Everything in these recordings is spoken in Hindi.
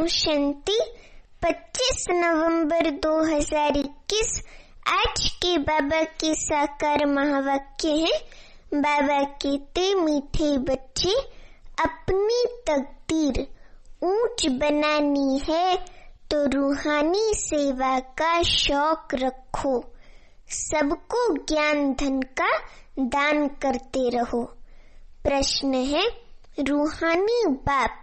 ओम शांति। 25 नवंबर 2021 आज के बाबा के साकार महावाक्य है। बाबा कहते, मीठे बच्चे, अपनी तकदीर ऊंच बनानी है तो रूहानी सेवा का शौक रखो। सबको ज्ञान धन का दान करते रहो। प्रश्न है, रूहानी बाप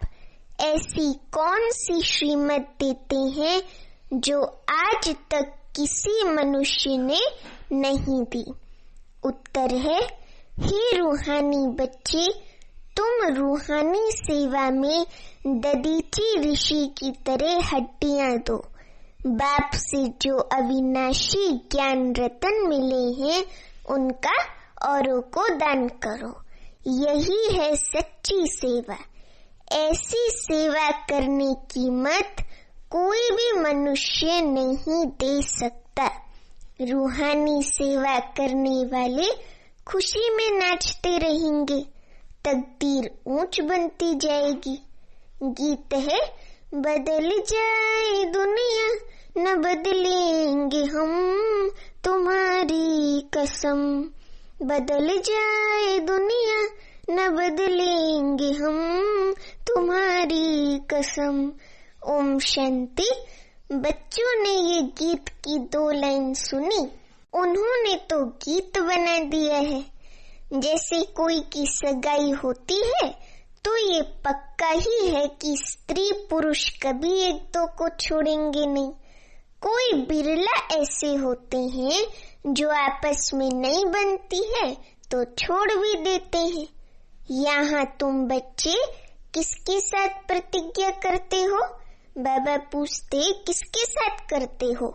ऐसी कौन सी श्रीमत देते हैं जो आज तक किसी मनुष्य ने नहीं दी? उत्तर है, हे रूहानी बच्चे, तुम रूहानी सेवा में ददीची ऋषि की तरह हड्डियां दो। बाप से जो अविनाशी ज्ञान रतन मिले हैं उनका औरों को दान करो। यही है सच्ची सेवा। ऐसी सेवा करने की मत कोई भी मनुष्य नहीं दे सकता। रूहानी सेवा करने वाले खुशी में नाचते रहेंगे, तकदीर ऊंच बनती जाएगी। गीत है, बदल जाए दुनिया न बदलेंगे हम, तुम्हारी कसम। बदल जाए दुनिया न बदलेंगे हम, तुम्हारी कसम। ओम शांति। बच्चों ने ये गीत की 2 लाइन सुनी, उन्होंने तो गीत बना दिया है। जैसे कोई की सगाई होती है तो ये पक्का ही है कि स्त्री पुरुष कभी एक दो को छोड़ेंगे नहीं। कोई बिरला ऐसे होते हैं जो आपस में नहीं बनती है तो छोड़ भी देते हैं। यहाँ तुम बच्चे किसके साथ प्रतिज्ञा करते हो? बाबा पूछते, किसके साथ करते हो?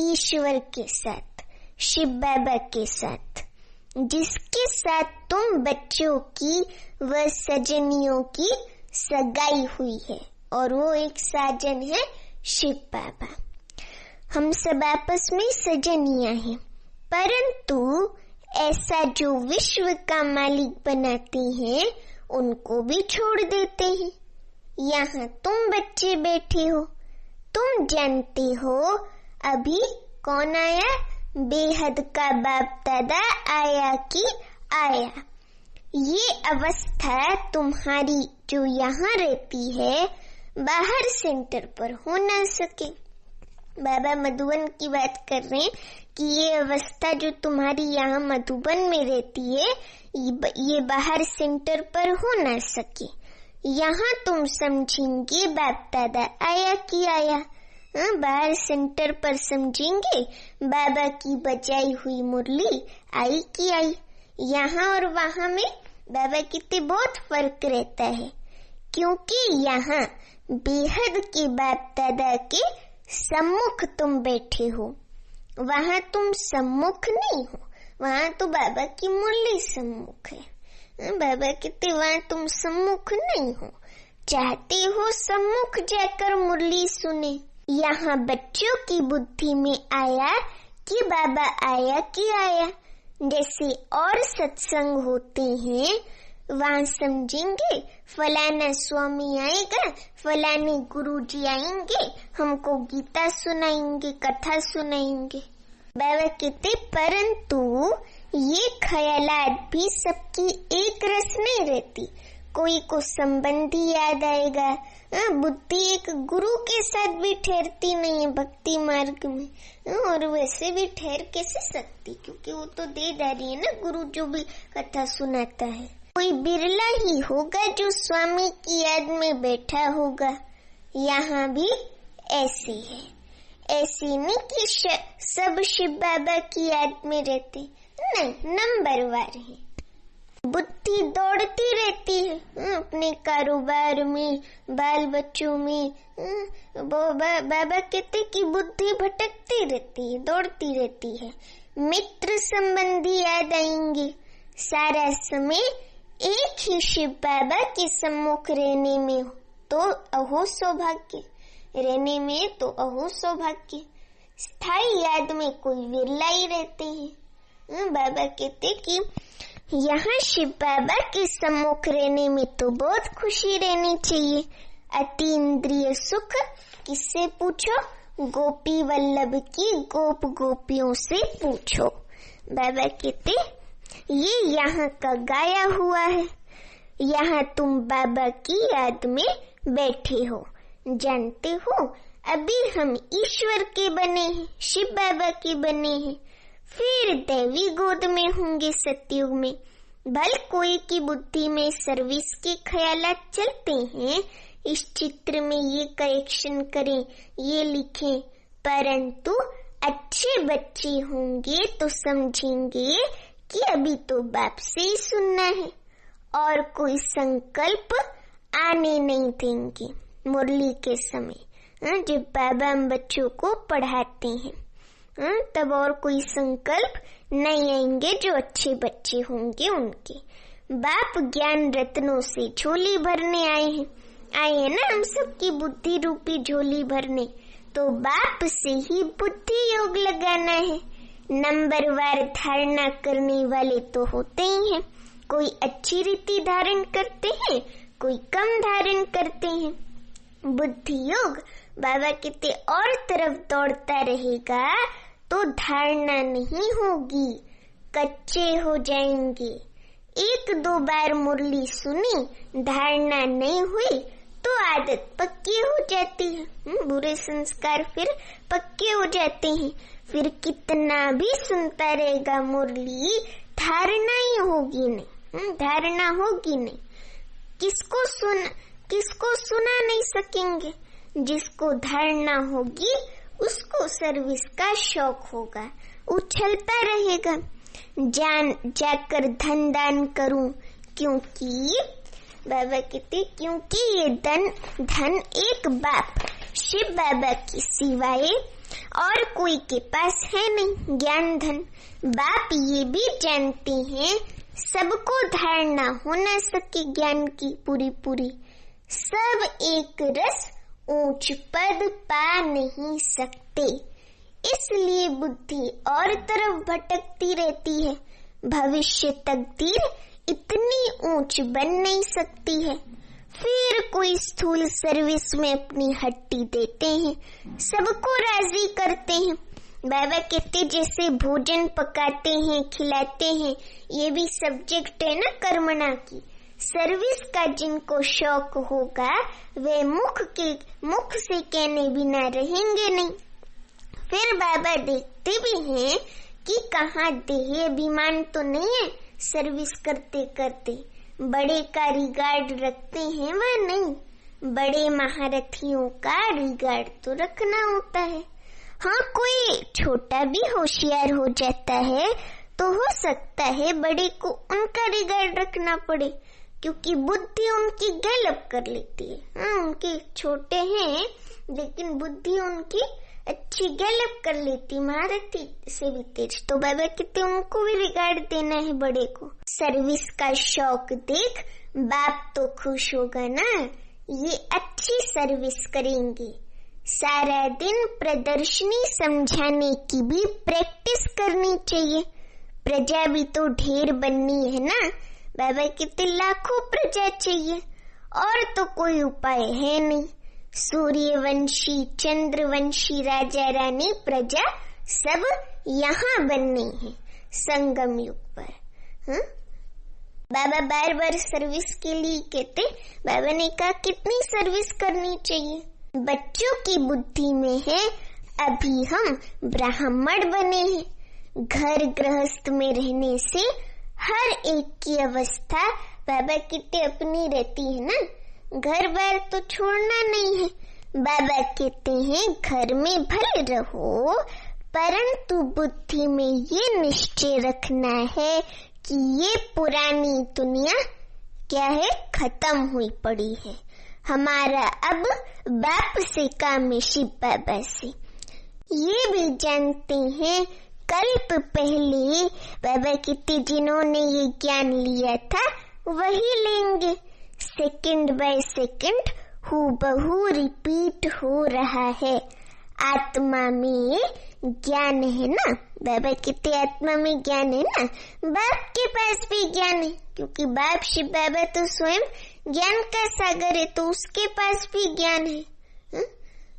ईश्वर के साथ, शिव बाबा के साथ, जिसके साथ तुम बच्चों की व सजनियों की सगाई हुई है। और वो एक साजन है शिव बाबा। हम सब आपस में सजनियां हैं, परंतु ऐसा जो विश्व का मालिक बनाते हैं उनको भी छोड़ देते हैं। यहाँ तुम बच्चे बैठे हो, तुम जानते हो अभी कौन आया? बेहद का बाप दादा आया कि आया। ये अवस्था तुम्हारी जो यहाँ रहती है बाहर सेंटर पर हो ना सके। बाबा मधुबन की बात कर रहे हैं कि ये अवस्था जो तुम्हारी यहाँ मधुबन में रहती है ये बाहर सेंटर पर हो ना सके। यहाँ तुम समझेंगे बाप दादा आया कि आया। बाहर सेंटर पर समझेंगे बाबा की बजाई हुई मुरली आई कि आई। यहाँ और वहाँ में बाबा कितने बहुत फर्क रहता है, क्योंकि यहाँ बेहद के बाप दादा के सम्मुख तुम बैठे हो, वहाँ तुम सम्मुख नहीं हो। वहाँ तो बाबा की मुरली सम्मुख है। बाबा कहते वहाँ तुम सम्मुख नहीं हो। चाहते हो सम्मुख जाकर मुरली सुने। यहाँ बच्चों की बुद्धि में आया कि बाबा आया कि आया। जैसे और सत्संग होते हैं वहाँ समझेंगे फलाना स्वामी आएगा, फलाने गुरुजी आएंगे, हमको गीता सुनाएंगे, कथा सुनाएंगे। बाबा कहते परंतु ये ख्यालात भी सबकी एक रस नहीं रहती। कोई को संबंधी याद आएगा। बुद्धि एक गुरु के साथ भी ठहरती नहीं है भक्ति मार्ग में। और वैसे भी ठहर कैसे सकती, क्योंकि वो तो देदारी है ना, गुरु जो भी कथा सुनाता है। कोई बिरला ही होगा जो स्वामी की याद में बैठा होगा। यहाँ भी ऐसे है। ऐसे नहीं कि सब शिव बाबा की याद में रहते, नहीं, नंबरवार है। बुद्धि दौड़ती रहती है अपने कारोबार में, बाल बच्चों में। बाबा कहते कि बुद्धि भटकती रहती है, दौड़ती रहती है। मित्र संबंधी याद आएंगे। सारा समय एक ही शिव बाबा के सम्मुख रहने में तो अहो सौभाग्य, रहने में तो अहो सौभाग्य। स्थायी याद में कोई विरला ही रहते हैं। बाबा कहते कि यहाँ शिव बाबा के सम्मुख रहने में तो बहुत खुशी रहनी चाहिए। अतीन्द्रिय सुख किससे पूछो? गोपी वल्लभ की गोप गोपियों से पूछो। बाबा कहते ये यहाँ का गाया हुआ है, यहाँ तुम बाबा की याद में बैठे हो। जानते हो अभी हम ईश्वर के बने हैं, शिव बाबा के बने हैं, फिर दैवी गोद में होंगे सतयुग में। भल कोई की बुद्धि में सर्विस के ख्यालात चलते हैं, इस चित्र में ये करेक्शन करें, ये लिखें, परंतु अच्छे बच्चे होंगे तो समझेंगे कि अभी तो बाप से ही सुनना है और कोई संकल्प आने नहीं देंगे। मुरली के समय जब बाबा हम बच्चों को पढ़ाते हैं तब और कोई संकल्प नहीं आएंगे जो अच्छे बच्चे होंगे उनके। बाप ज्ञान रत्नों से झोली भरने आए हैं ना, हम सबकी बुद्धि रूपी झोली भरने, तो बाप से ही बुद्धि योग लगाना है। नंबरवार धारणा करने वाले तो होते ही हैं, कोई अच्छी रीति धारण करते हैं, कोई कम धारण करते हैं। बुद्धि योग बाबा कहते और तरफ दौड़ता रहेगा तो धारणा नहीं होगी, कच्चे हो जाएंगे। एक दो बार मुरली सुनी, धारणा नहीं हुई तो आदत पक्की हो जाती है। बुरे संस्कार फिर पक्के हो जाते हैं। फिर कितना भी सुनता रहेगा मुरली, धारणा ही होगी नहीं, धारणा होगी नहीं। किसको सुना नहीं सकेंगे? जिसको धारणा होगी उसको सर्विस का शौक होगा, उछलता रहेगा, जाकर धन दान करूं, क्योंकि बाबा कहते क्योंकि ये धन एक बाप शिव बाबा के सिवाय और कोई के पास है नहीं। ज्ञान धन बाप ये भी जानते हैं सबको धारणा हो न सके ज्ञान की पूरी, सब एक रस ऊंच पद पा नहीं सकते, इसलिए बुद्धि और तरफ भटकती रहती है। भविष्य तकदीर इतनी ऊंच बन नहीं सकती है। फिर कोई स्थूल सर्विस में अपनी हड्डी देते हैं, सबको राजी करते हैं। बाबा कहते जैसे भोजन पकाते हैं, खिलाते हैं, ये भी सब्जेक्ट है ना कर्मणा की। सर्विस का जिनको शौक होगा वे मुख से कहने बिना रहेंगे नहीं। फिर बाबा देखते भी हैं कि कहाँ देह अभिमान तो नहीं है, सर्विस करते करते बड़े का रिगार्ड रखते हैं वह नहीं, बड़े महारथियों का रिगार्ड तो रखना होता है। हाँ, कोई छोटा भी होशियार हो जाता है तो हो सकता है बड़े को उनका रिगार्ड रखना पड़े, क्योंकि बुद्धि उनकी गैलप कर लेती है। हाँ, उनके छोटे हैं लेकिन बुद्धि उनकी अच्छी गैलप कर लेती, महारथी से भी तेज। तो बाबा कहते उनको भी रिगार्ड देना है बड़े को। सर्विस का शौक देख बाप तो खुश होगा ना, ये अच्छी सर्विस करेंगे। सारा दिन प्रदर्शनी समझाने की भी प्रैक्टिस करनी चाहिए। प्रजा भी तो ढेर बननी है ना, बाबा कहते लाखों प्रजा चाहिए और तो कोई उपाय है नहीं। सूर्यवंशी चंद्रवंशी राजा रानी प्रजा सब यहाँ बनने हैं संगम युग पर। बाबा बार बार सर्विस के लिए कहते, बाबा ने कहा कितनी सर्विस करनी चाहिए। बच्चों की बुद्धि में है अभी हम ब्राह्मण बने हैं, घर गृहस्थ में रहने से हर एक की अवस्था बाबा कहते अपनी रहती है ना, घर बार तो छोड़ना नहीं है। बाबा कहते हैं घर में भले रहो परंतु बुद्धि में ये निश्चय रखना है कि ये पुरानी दुनिया क्या है, खत्म हुई पड़ी है। हमारा अब बाप से काम है, शिव बाबा से। ये भी जानते हैं कल्प पहले बाबा कहते जिन्होंने ये ज्ञान लिया था वही लेंगे। सेकंड बाय सेकंड हूबहू रिपीट हो रहा है। आत्मा में ज्ञान है ना, बाबा कहते आत्मा में ज्ञान है ना, बाप के पास भी ज्ञान है, क्योंकि बाप शिव बाबा तो स्वयं ज्ञान का सागर है तो उसके पास भी ज्ञान है,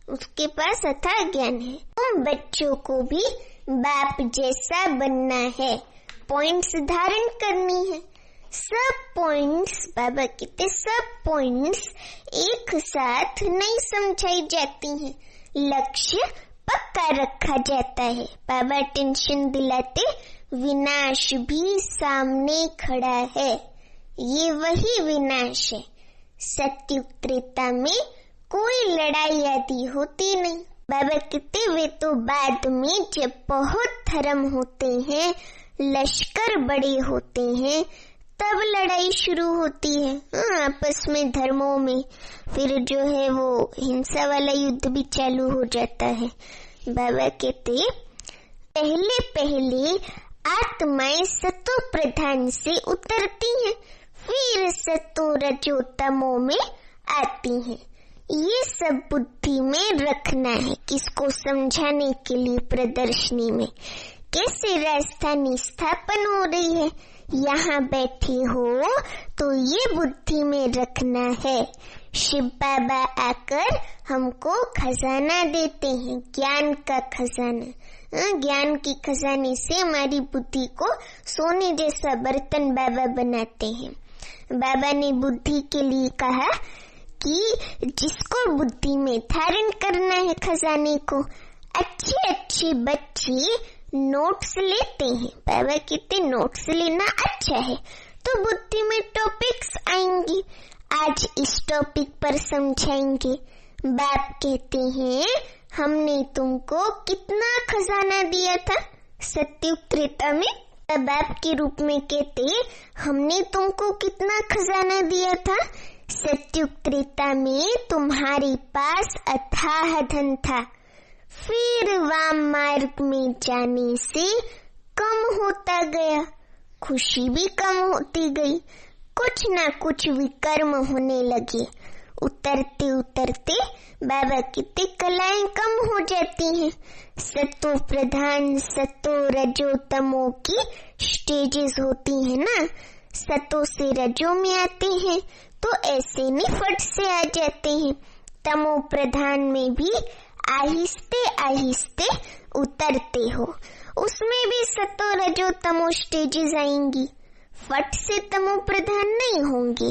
उसके पास अथाह ज्ञान है। तुम बच्चों को भी बाप जैसा बनना है, पॉइंट्स धारण करनी है। सब पॉइंट्स, बाबा कहते सब पॉइंट्स एक साथ नहीं समझाई जाती हैं, लक्ष्य पक्का रखा जाता है। बाबा टेंशन दिलाते विनाश भी सामने खड़ा है, ये वही विनाश है। सत्युग त्रेता में कोई लड़ाई आदि होती नहीं। बाबा कहते वे तो बाद में जब बहुत धर्म होते हैं, लश्कर बड़े होते हैं, तब लड़ाई शुरू होती है आपस में धर्मों में, फिर जो है वो हिंसा वाला युद्ध भी चालू हो जाता है। बाबा कहते पहले पहले आत्माएं सतो प्रधान से उतरती हैं, फिर सतो रजो तमो में आती हैं। ये सब बुद्धि में रखना है। किसको समझाने के लिए प्रदर्शनी में कैसे राजधानी स्थापन हो रही है, यहाँ बैठे हो तो ये बुद्धि में रखना है। शिव बाबा आकर हमको खजाना देते हैं, ज्ञान का खजाना। ज्ञान की खजाने से हमारी बुद्धि को सोने जैसा बर्तन बाबा बनाते हैं। बाबा ने बुद्धि के लिए कहा कि जिसको बुद्धि में धारण करना है खजाने को, अच्छे अच्छे बच्चे नोट्स लेते हैं। बाबा कहते नोट्स लेना अच्छा है, तो बुद्धि में टॉपिक्स आएंगे, आज इस टॉपिक पर समझाएंगे। बाप कहते हैं हमने तुमको कितना खजाना दिया था सत्युग त्रेता में। बाप के रूप में कहते हमने तुमको कितना खजाना दिया था सत्युग त्रेता में, तुम्हारे पास अथाह धन था। फिर वाम मार्ग में जाने से कम होता गया, खुशी भी कम होती गई, कुछ ना कुछ विकर्म होने लगे। उतरते उतरते बाबा कहते कलाएं कम हो जाती हैं। सतो प्रधान सतो रजो तमो की स्टेजेस होती है ना, सतो से रजो में आते हैं तो ऐसे नहीं फट से आ जाते हैं। तमो प्रधान में भी आहिस्ते आहिस्ते उतरते हो, उसमें भी सतो रजो तमो स्टेजेस आएंगी, फट से तमो प्रधान नहीं होंगे,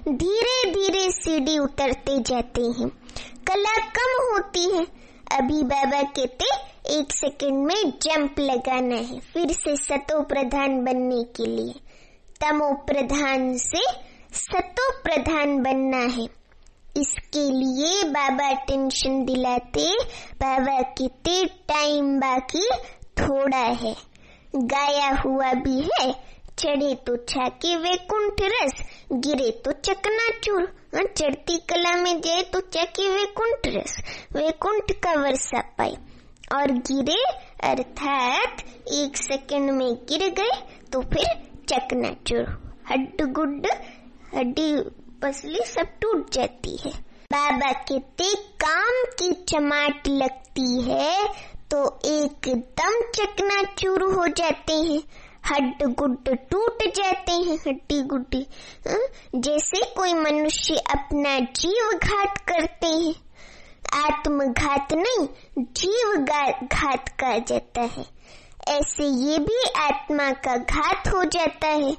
धीरे धीरे सीढ़ी उतरते जाते हैं। कला कम होती है। अभी बाबा कहते 1 सेकंड में जंप लगाना है फिर से सतो प्रधान बनने के लिए। तमो प्रधान से सतो प्रधान बनना है, इसके लिए बाबा टेंशन दिलाते। बाबा कहते टाइम बाकी थोड़ा है, गाया हुआ भी है, चढ़े तो छाके वैकुंठ रस, गिरे तो चकनाचूर। चढ़ती कला में जाए तो चाके वैकुंठ रस, वैकुंठ का वर्षा पाए, और गिरे अर्थात 1 सेकंड में गिर गए तो फिर चकनाचूर, हड्ड गुड्ड हड्डी पसली सब टूट जाती है। बाबा कहते काम की चमाट लगती है तो एकदम चकनाचूर हो जाते हैं, हड्ड गुड्ड टूट जाते हैं, हड्डी गुड्डी। जैसे कोई मनुष्य अपना जीव घात करते हैं, आत्मघात नहीं जीव घात का जाता है, ऐसे ये भी आत्मा का घात हो जाता है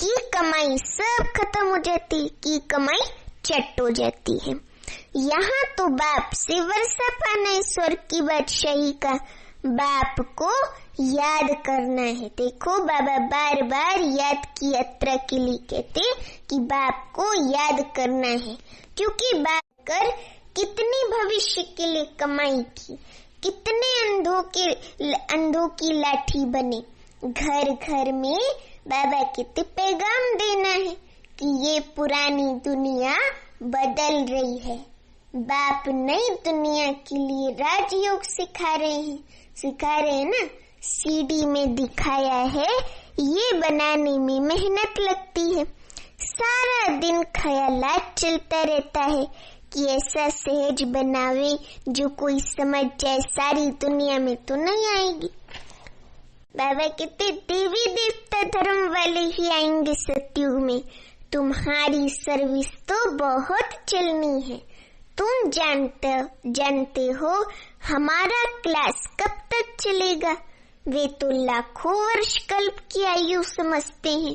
कि कमाई सब खत्म हो जाती है, की कमाई चट हो जाती है। यहाँ तो बाप से वर्षा पाना है स्वर्ग की बादशाही का, बाप को याद करना है। देखो बाबा बार बार याद की यात्रा के लिए कहते कि बाप को याद करना है, क्योंकि बाप कर कितनी भविष्य के लिए कमाई की, कितने अंधों की लाठी बने। घर घर में बाबा कहते पैगाम देना है कि ये पुरानी दुनिया बदल रही है, बाप नई दुनिया के लिए राजयोग सिखा रहे हैं ना। सीडी में दिखाया है, ये बनाने में मेहनत लगती है, सारा दिन ख्यालात चलता रहता है कि ऐसा सहज बनावे जो कोई समझ जाए, सारी दुनिया में तो नहीं आएगी। बाबा कहते देवी देवता धर्म वाले ही आएंगे सतयुग में, तुम्हारी सर्विस तो बहुत चलनी है। तुम जानते हो हमारा क्लास कब तक चलेगा? वे तो लाखों वर्ष कल्प की आयु समझते हैं,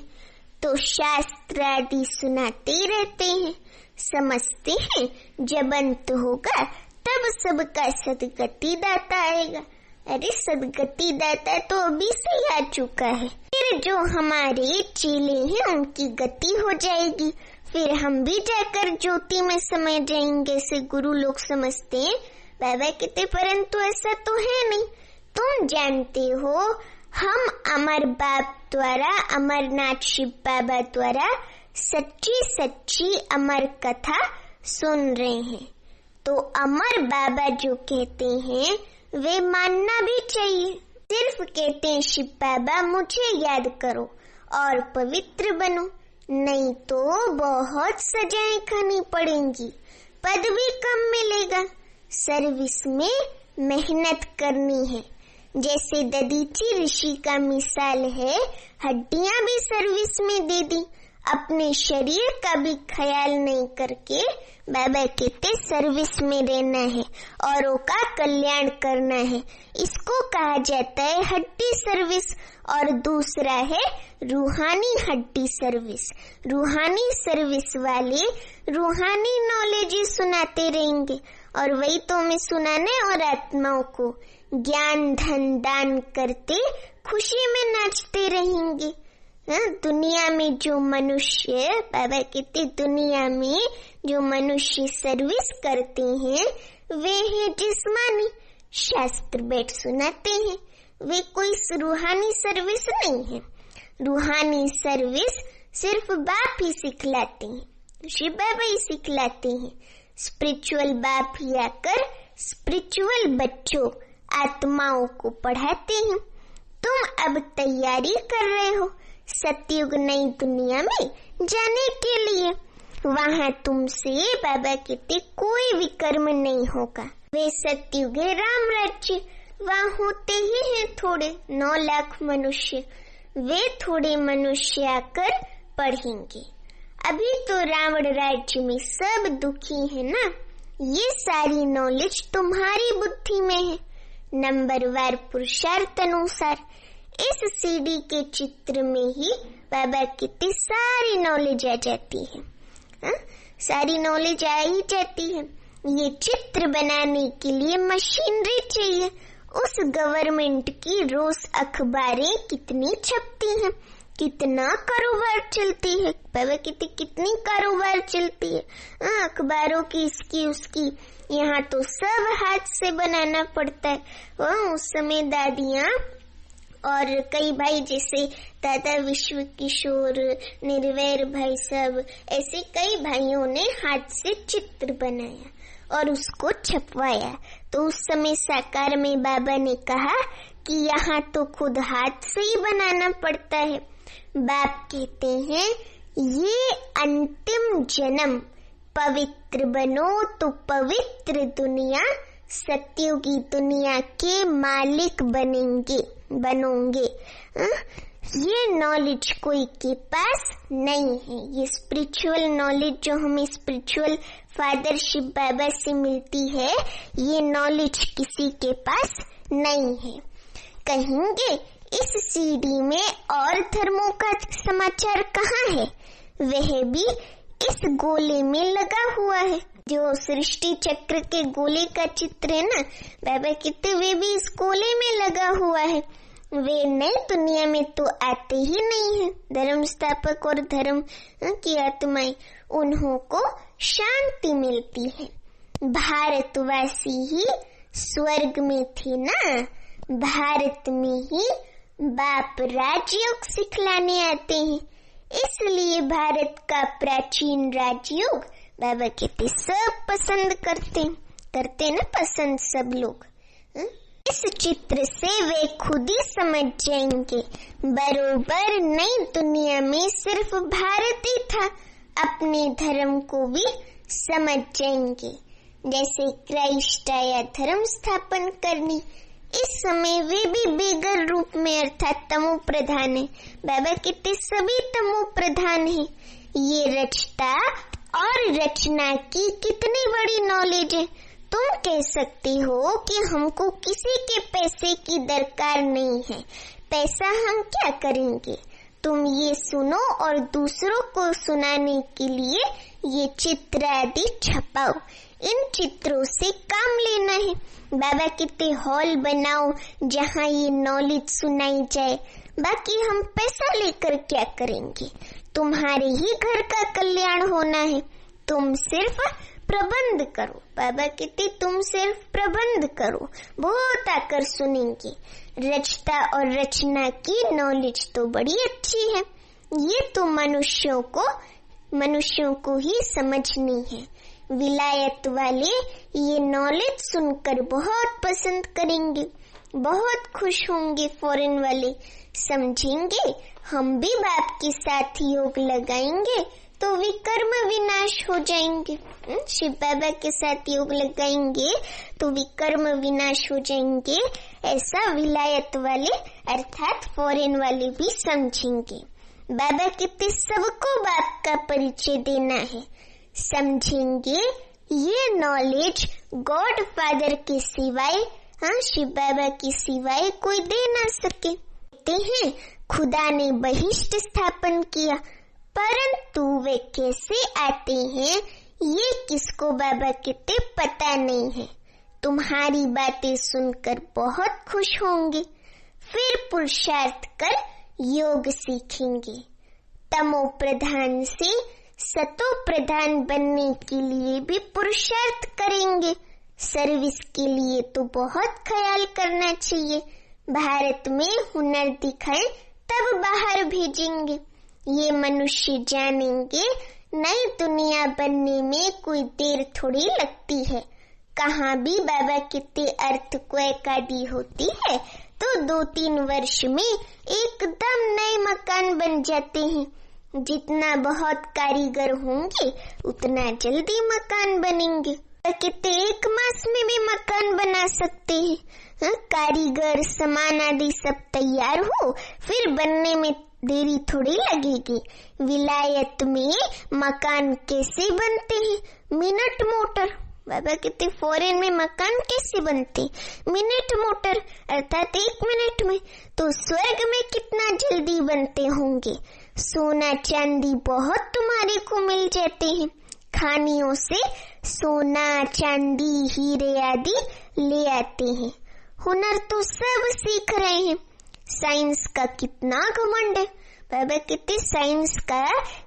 तो शास्त्र आदि सुनाते रहते हैं। समझते हैं जब अंत होगा तब सबका सदगति दाता आएगा। अरे सदगति दाता तो अभी से ही आ चुका है। फिर जो हमारे चेले हैं उनकी गति हो जाएगी, फिर हम भी जाकर ज्योति में समा जाएंगे, ऐसे गुरु लोग समझते हैं। बाबा कहते परंतु ऐसा तो है नहीं। तुम जानते हो हम अमर बाप द्वारा, अमरनाथ शिव बाबा द्वारा सच्ची सच्ची अमर कथा सुन रहे हैं, तो अमर बाबा जो कहते हैं वे मानना भी चाहिए। सिर्फ कहते हैं शिव बाबा मुझे याद करो और पवित्र बनो, नहीं तो बहुत सजाएं खानी पड़ेंगी, पद भी कम मिलेगा। सर्विस में मेहनत करनी है। जैसे दधीची ऋषि का मिसाल है, हड्डियां भी सर्विस में दे दी, अपने शरीर का भी ख्याल नहीं करके बाबा कहते सर्विस में रहना है, औरों का कल्याण करना है। इसको कहा जाता है हड्डी सर्विस। और दूसरा है रूहानी हड्डी सर्विस। रूहानी सर्विस वाले रूहानी नॉलेज सुनाते रहेंगे, और वही तो हमें सुनाने और आत्माओं को ज्ञान धन दान करते खुशी में नाचते रहेंगे। दुनिया में जो मनुष्य, बाबा कहते दुनिया में जो मनुष्य सर्विस करते हैं वे हैं जिस्मानी, शास्त्र बैठ सुनाते हैं, वे कोई रूहानी सर्विस नहीं है। रूहानी सर्विस सिर्फ बाप ही सिखलाते हैं, शिव बाबा ही सिखलाते हैं। स्पिरिचुअल बाप ही आकर स्पिरिचुअल बच्चों आत्माओं को पढ़ाते हैं। तुम अब तैयारी कर रहे हो सतयुग नई दुनिया में जाने के लिए। वहाँ तुमसे बाबा कहते कोई विकर्म नहीं होगा। वे सतयुग है राम राज्य, वहाँ होते ही हैं थोड़े 9 लाख मनुष्य, वे थोड़े मनुष्य आकर पढ़ेंगे। अभी तो रावण राज्य में सब दुखी है ना। ये सारी नॉलेज तुम्हारी बुद्धि में है, नंबरवार पुरुषार्थ अनुसार। इस सीडी के चित्र में ही बाबा की सारी नॉलेज आ जाती है। सारी नॉलेज आ ही जाती है। ये चित्र बनाने के लिए मशीनरी चाहिए। उस गवर्नमेंट की रोज अखबारें कितनी छपती हैं, कितना कारोबार चलती है। बाबा कहते कितनी कारोबार चलती है। अखबारों की इसकी उसकी, यहाँ तो सब हाथ से बनाना पड़ता है। उस समय दादियाँ और कई भाई जैसे दादा विश्व किशोर, निर्वैर भाई सब, ऐसे कई भाइयों ने हाथ से चित्र बनाया और उसको छपवाया। तो उस समय साकार में बाबा ने कहा कि यहाँ तो खुद हाथ से ही बनाना पड़ता है। बाप कहते हैं ये अंतिम जन्म, पवित्र बनो तो पवित्र दुनिया, सत्युगी दुनिया के मालिक बनोगे। ये नॉलेज कोई के पास नहीं है। ये स्पिरिचुअल नॉलेज जो हमें स्पिरिचुअल फादर शिव बाबा से मिलती है, ये नॉलेज किसी के पास नहीं है। कहेंगे इस सीडी में और धर्मों का समाचार कहाँ है? वह भी इस गोले में लगा हुआ है। जो सृष्टि चक्र के गोले का चित्र है ना, बाबा कहते वे भी इस गोले में लगा हुआ है। वे नई दुनिया में तो आते ही नहीं है। धर्म स्थापक और धर्म की आत्माएं, उन्हों को शांति मिलती है। भारतवासी ही स्वर्ग में थे ना, भारत में ही बाप राजयोग सिखलाने आते हैं। इसलिए भारत का प्राचीन राजयोग बाबा कहते सब पसंद करते ना पसंद सब लोग। इस चित्र से वे खुद ही समझ जाएंगे बरोबर नई दुनिया में सिर्फ भारत ही था। अपने धर्म को भी समझ जाएंगे। जैसे क्राइस्ट आया धर्म स्थापन करने, इस समय वे भी बेगर रूप में अर्थात तमो प्रधान है। बाबा कहते सभी तमो प्रधान है। ये रचता और रचना की कितनी बड़ी नॉलेज है। तुम कह सकते हो कि हमको किसी के पैसे की दरकार नहीं है, पैसा हम क्या करेंगे। तुम ये सुनो और दूसरों को सुनाने के लिए ये चित्र आदि छपाओ। इन चित्रों से काम लेना है। बाबा कहते हॉल बनाओ जहाँ ये नॉलेज सुनाई जाए, बाकी हम पैसा लेकर क्या करेंगे। तुम्हारे ही घर का कल्याण होना है, तुम सिर्फ प्रबंध करो। बाबा कहते तुम सिर्फ प्रबंध करो, बहुत आकर सुनेंगे। रचता और रचना की नॉलेज तो बड़ी अच्छी है, ये तो मनुष्यों को ही समझनी है। विलायत वाले ये नॉलेज सुनकर बहुत पसंद करेंगे, बहुत खुश होंगे। फॉरेन वाले समझेंगे हम भी बाप के साथ योग लगाएंगे तो विकर्म विनाश हो जाएंगे। शिव बाबा के साथ योग लगाएंगे तो विकर्म विनाश हो जाएंगे। ऐसा विलायत वाले अर्थात फॉरेन वाले भी समझेंगे। बाबा कहते सबको बाप का परिचय देना है। समझेंगे ये नॉलेज गॉड फादर के सिवाय, शिव बाबा के सिवाय कोई दे ना सके। कहते हैं खुदा ने बहिष्ट स्थापन किया, परंतु वे कैसे आते हैं ये किसको बाबा कहते पता नहीं है। तुम्हारी बातें सुनकर बहुत खुश होंगे, फिर पुरुषार्थ कर योग सीखेंगे। तमो प्रधान से सतो प्रधान बनने के लिए भी पुरुषार्थ करेंगे। सर्विस के लिए तो बहुत ख्याल करना चाहिए। भारत में हुनर दिखाएं तब बाहर भेजेंगे। ये मनुष्य जानेंगे नई दुनिया बनने में कोई देर थोड़ी लगती है। कहाँ भी बाबा कितने अर्थक्वेक आदि होती है तो 2-3 वर्ष में एकदम नए मकान बन जाते हैं। जितना बहुत कारीगर होंगे उतना जल्दी मकान बनेंगे। कितने 1 मास में भी मकान बना सकते हैं। कारीगर सामान आदि सब तैयार हो फिर बनने में देरी थोड़ी लगेगी। विलायत में मकान कैसे बनते हैं? Minute motor. बाबा कहते फॉरेन में मकान कैसे बनते? मिनट मोटर अर्थात 1 मिनट में। तो स्वर्ग में कितना जल्दी बनते होंगे। सोना चांदी बहुत तुम्हारे को मिल जाते हैं। खानियों से सोना चांदी हीरे आदि ले आते हैं। हुनर तो सब सीख रहे हैं। साइंस का कितना घमंड है। बाबा कहते साइंस का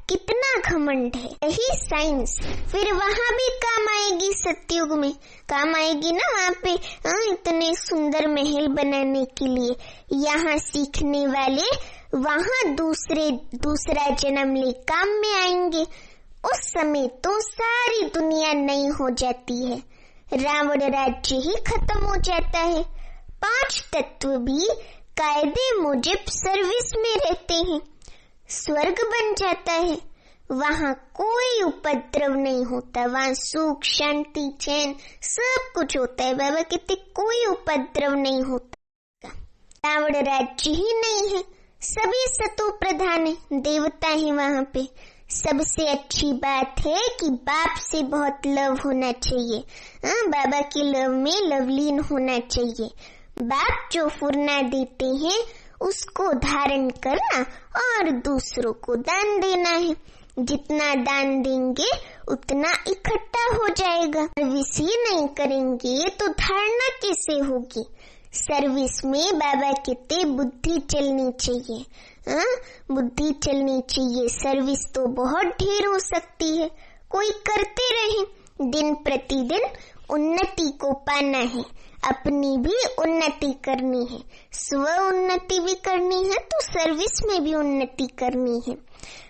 कितना घमंड है। यही साइंस फिर वहाँ भी काम आएगी, सतयुग में काम आएगी ना। वहाँ पे इतने सुंदर महल बनाने के लिए यहाँ सीखने वाले वहाँ दूसरा जन्म ले काम में आएंगे। उस समय तो सारी दुनिया नई हो जाती है। रावण राज्य ही खत्म हो जाता है। 5 तत्व भी कायदे मुजिब सर्विस में रहते हैं। स्वर्ग बन जाता है। वहाँ कोई उपद्रव नहीं होता। वहाँ सुख शांति चैन सब कुछ होता है। बाबा कहते कोई उपद्रव नहीं होता। रावण राज्य ही नहीं है, सभी सतो प्रधान है, देवता है वहाँ पे। सबसे अच्छी बात है कि बाप से बहुत लव होना चाहिए। बाबा के लव में लवलीन होना चाहिए। बाप जो फुरना देते हैं उसको धारण करना और दूसरों को दान देना है। जितना दान देंगे उतना इकट्ठा हो जाएगा। सर्विस ही नहीं करेंगे तो धारणा कैसे होगी। सर्विस में बाबा कहते बुद्धि चलनी चाहिए। बुद्धि चलनी चाहिए। सर्विस तो बहुत ढेर हो सकती है। कोई करते रहे। दिन प्रतिदिन उन्नति को पाना है, अपनी भी उन्नति करनी है, स्व उन्नति भी करनी है तो सर्विस में भी उन्नति करनी है।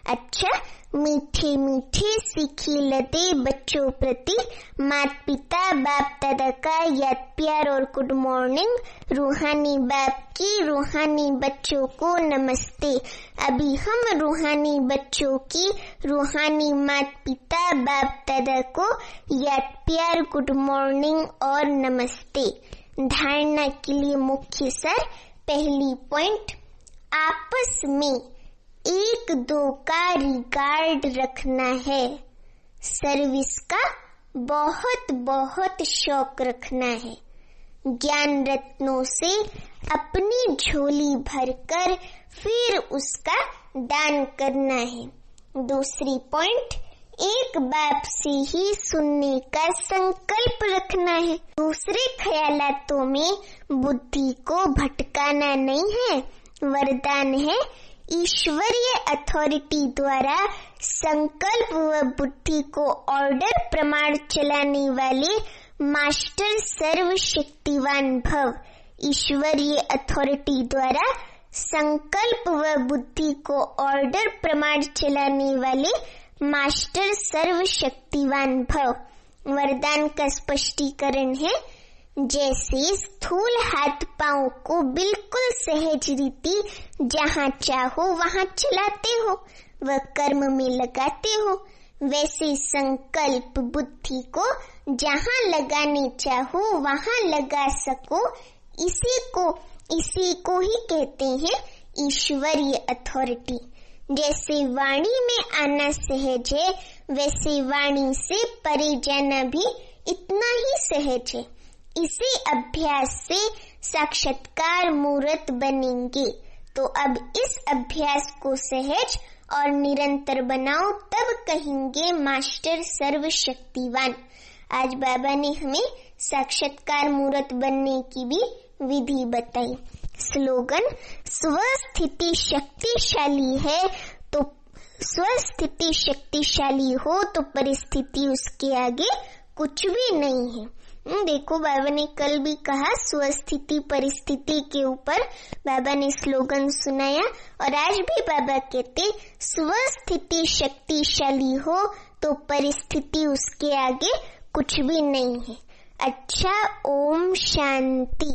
अच्छा, मीठे मीठे सीखी लदे बच्चों प्रति माता पिता बाप दादा का याद प्यार और गुड मॉर्निंग। रूहानी बाप की रूहानी बच्चों को नमस्ते। अभी हम रूहानी बच्चों की रूहानी माता पिता बाप दादा को याद प्यार गुड मॉर्निंग और नमस्ते। धारणा के लिए मुख्य सर, पहली पॉइंट, आपस में एक दो का रिगार्ड रखना है, सर्विस का बहुत बहुत शौक रखना है, ज्ञान रत्नों से अपनी झोली भरकर फिर उसका दान करना है। दूसरी पॉइंट, एक बाप से ही सुनने का संकल्प रखना है। दूसरे ख्यालातों में बुद्धि को भटकाना नहीं है, वरदान है ईश्वरीय अथॉरिटी द्वारा संकल्प व बुद्धि को ऑर्डर प्रमाण चलाने वाले मास्टर सर्वशक्तिवान भव। ईश्वरीय अथॉरिटी द्वारा संकल्प व बुद्धि को ऑर्डर प्रमाण चलाने वाले मास्टर सर्वशक्तिवान भव। वरदान का स्पष्टीकरण है, जैसे स्थूल हाथ पांव को बिल्कुल सहज रीति जहाँ चाहो वहाँ चलाते हो व कर्म में लगाते हो, वैसे संकल्प बुद्धि को जहाँ लगाने चाहो वहाँ लगा सको, इसी को ही कहते हैं ईश्वरीय अथॉरिटी। जैसे वाणी में आना सहज है, वैसे वाणी से परे जाना भी इतना ही सहज है। इसी अभ्यास से साक्षात्कार मूर्त बनेंगे। तो अब इस अभ्यास को सहज और निरंतर बनाओ, तब कहेंगे मास्टर सर्वशक्तिवान। आज बाबा ने हमें साक्षात्कार मूर्त बनने की भी विधि बताई। स्लोगन, स्वस्थिति शक्तिशाली है तो स्वस्थिति शक्तिशाली हो तो परिस्थिति उसके आगे कुछ भी नहीं है। देखो, बाबा ने कल भी कहा स्वस्थिति परिस्थिति के ऊपर बाबा ने स्लोगन सुनाया, और आज भी बाबा कहते स्वस्थिति शक्तिशाली हो तो परिस्थिति उसके आगे कुछ भी नहीं है। अच्छा, ओम शांति।